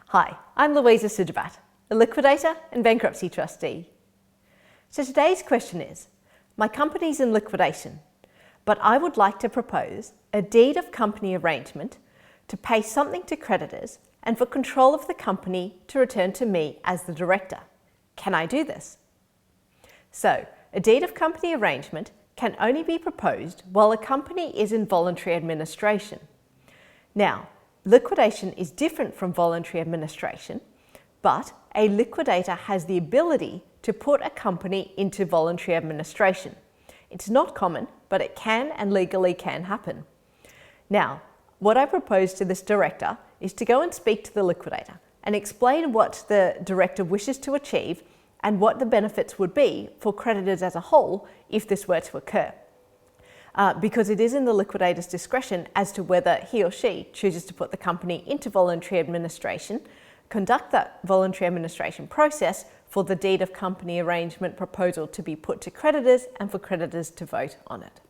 Hi, I'm Louisa Sijabat, a liquidator and bankruptcy trustee. So today's question is, my company's in liquidation, but I would like to propose a deed of company arrangement to pay something to creditors and for control of the company to return to me as the director. Can I do this? So, a deed of company arrangement can only be proposed while a company is in voluntary administration. Now, liquidation is different from voluntary administration, but a liquidator has the ability to put a company into voluntary administration. It's not common, but it can and legally can happen. Now, what I propose to this director is to go and speak to the liquidator and explain what the director wishes to achieve and what the benefits would be for creditors as a whole if this were to occur. Because it is in the liquidator's discretion as to whether he or she chooses to put the company into voluntary administration, conduct that voluntary administration process for the deed of company arrangement proposal to be put to creditors and for creditors to vote on it.